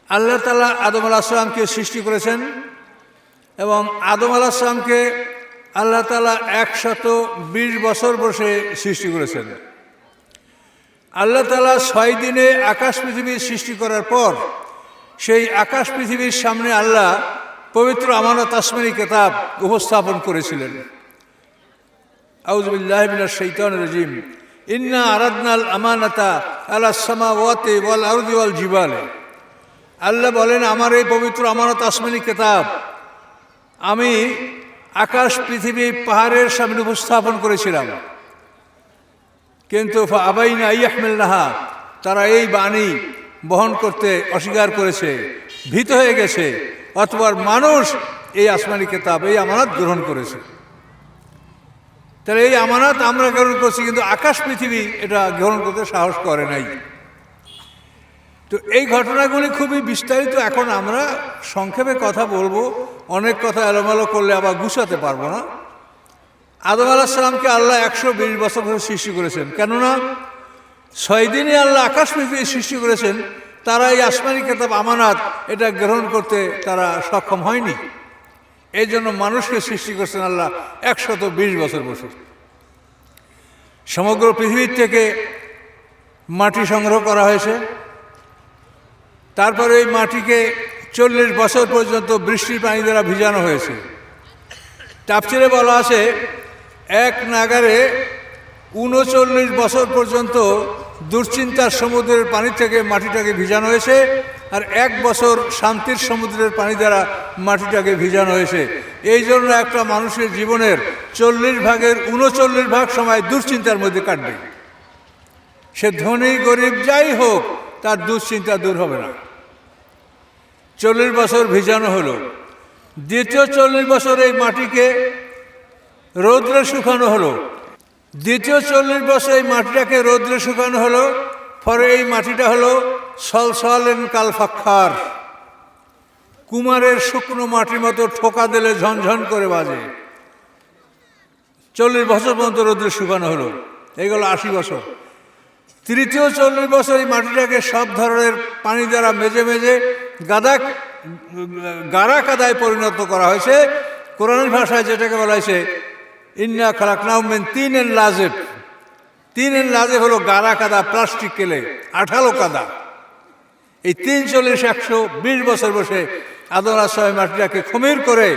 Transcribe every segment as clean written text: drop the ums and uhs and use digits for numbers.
আল্লাহ তাআলা আদম আলাইহিস সালামকে সৃষ্টি করেছেন এবং আদম আলাইহিস সালামকে আল্লাহ তাআলা 120 বছর বসে সৃষ্টি করেছেন। আল্লাহ তাআলা 6 দিনে আকাশ পৃথিবী সৃষ্টি করার পর সেই আকাশ পৃথিবীর সামনে আল্লাহ পবিত্র আমানত আসমানি কিতাব উপস্থাপন করেছিলেন। আউযু বিল্লাহি মিনাশ শাইতানির রাজিম। ইন্না আরাদনাল আমানাতা আলাস সামাওয়াতি ওয়াল আরদি ওয়াল জিবালে। আল্লাহ বলেন, আমার এই পবিত্র আমানত আসমানি কিতাব আমি আকাশ পৃথিবী পাহাড়ের সামনে উপস্থাপন করেছিলাম, কিন্তু ফাআবাইনা আইয়াহমিলনাহা, তারা এই বাণী বহন করতে অস্বীকার করেছে, ভীত হয়ে গেছে। অতঃপর মানুষ এই আসমানি কিতাব, এই আমানত গ্রহণ করেছে। তাহলে এই আমানত আমরা গ্রহণ করছি, কিন্তু আকাশ পৃথিবী এটা গ্রহণ করতে সাহস করে নাই। তো এই ঘটনাগুলি খুবই বিস্তারিত, এখন আমরা সংক্ষেপে কথা বলবো, অনেক কথা এলোমেলো করলে আবার গুছাতে পারবো না। আদম আলাইহিস সালামকে আল্লাহ 120 বছর ধরে সৃষ্টি করেছেন, কেননা 6 দিনে আল্লাহ আকাশ পৃথিবী সৃষ্টি করেছেন। তারা এই আসমানি কিতাব আমানত এটা গ্রহণ করতে তারা সক্ষম হয়নি। এই জন্য মানুষকে সৃষ্টি করছেন আল্লাহ 120 বছর বসে। সমগ্র পৃথিবীর থেকে মাটি সংগ্রহ করা হয়েছে। তারপরে এই মাটিকে 40 বছর পর্যন্ত বৃষ্টির পানি দ্বারা ভিজানো হয়েছে। তাফসীরে বলা আছে, এক নাগারে 39 বছর পর্যন্ত দুশ্চিন্তার সমুদ্রের পানি থেকে মাটিটাকে ভিজানো হয়েছে, আর 1 বছর শান্তির সমুদ্রের পানি দ্বারা মাটিটাকে ভিজানো হয়েছে। এই জন্য একটা মানুষের জীবনের 40 ভাগের 39 ভাগ সময় দুশ্চিন্তার মধ্যে কাটবে। সে ধনী গরিব যাই হোক, তার দুশ্চিন্তা দূর হবে না। 40 বছর ভিজানো হলো। দ্বিতীয় 40 বছর এই মাটিকে রৌদ্রে শুকানো হলো। দ্বিতীয় 40 বছর এই মাটিটাকে রৌদ্রে শুকানো হলো। পরে এই মাটিটা হলো সলসলেন কাল ফাক্কার, কুমারের শুকনো মাটির মতো ঠোকা দিলে ঝনঝন করে বাজে। 40 বছর পর্যন্ত রৌদ্রে শুকানো হলো, এইগুলো 80 বছর। তৃতীয় 40 বছর এই মাটিটাকে সব ধরনের পানি দ্বারা মেজে মেজে গাড়া কাদায় পরিণত করা হয়েছে। কোরআনের ভাষায় যেটাকে বলা হয়েছে, ইন্না খালাকনাহুম মিন তিনিন লাযিব। তিনিন লাযিব হলো গাড়া কাদা, প্লাস্টিক কেলে, আঠালো কাদা। এই 340-120 বছর বসে আদম আলাইহিস সালাম মাটিটাকে খমির করে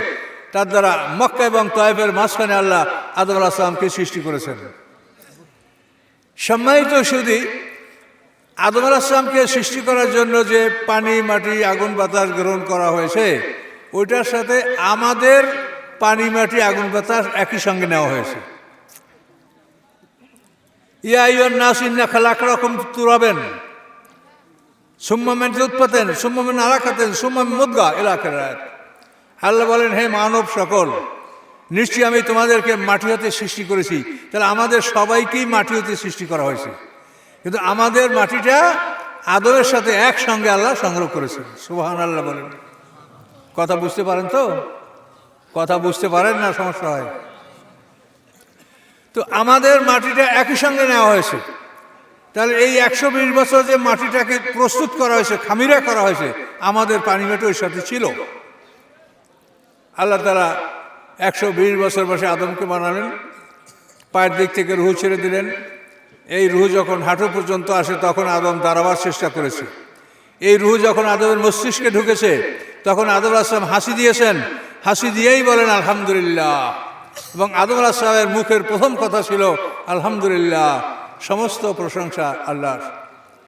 তার দ্বারা মক্কা এবং তায়েফের মাঝখানে আল্লাহ আদম আলাইহিস সালামকে সৃষ্টি করেছেন। সম্মানিত সুধী, আদম আলাইহিস সালামকে সৃষ্টি করার জন্য যে পানি, মাটি, আগুন, বাতাস গ্রহণ করা হয়েছে, ওইটার সাথে আমাদের পানি, মাটি, আগুন, বাতাস একই সঙ্গে নেওয়া হয়েছে। ইয়া আইয়ুহান নাস ইন্না খালাকনাকুম মিন তুরাবিন সুম্মা মিন নুতফাতিন সুম্মা মিন আলাকাতিন সুম্মা মিন মুদগা ইলা আখির। আল্লাহ বলেন, হে মানব সকল, নিশ্চয়ই আমি তোমাদেরকে মাটি হতে সৃষ্টি করেছি। তাহলে আমাদের সবাইকেই মাটি হতে সৃষ্টি করা হয়েছে, কিন্তু আমাদের মাটিটা আদমের সাথে একসঙ্গে আল্লাহ সংগ্রহ করেছেন। সুবহানাল্লাহ বলেন। কথা বুঝতে পারেন তো? কথা বুঝতে পারেন না, সমস্যা হয়। তো আমাদের মাটিটা একই সঙ্গে নেওয়া হয়েছে। তাহলে এই 120 বছর যে মাটিটাকে প্রস্তুত করা হয়েছে, খামিরা করা হয়েছে, আমাদের পানি মাটি ওর সাথে ছিল। আল্লাহ তাআলা 120 বছর বসে আদমকে বানালেন, পায়ের দিক থেকে রুহ ছেড়ে দিলেন। এই রুহ যখন হাঁটু পর্যন্ত আসে তখন আদম দাঁড়াবার চেষ্টা করেছে। এই রুহ যখন আদমের মস্তিষ্কে ঢুকেছে তখন আদম আলাইহিস সালাম হাসি দিয়েছেন। হাসি দিয়েই বলেন আলহামদুলিল্লাহ, এবং আদম আলাইহিস সালামের মুখের প্রথম কথা ছিল আলহামদুলিল্লাহ, সমস্ত প্রশংসা আল্লাহর।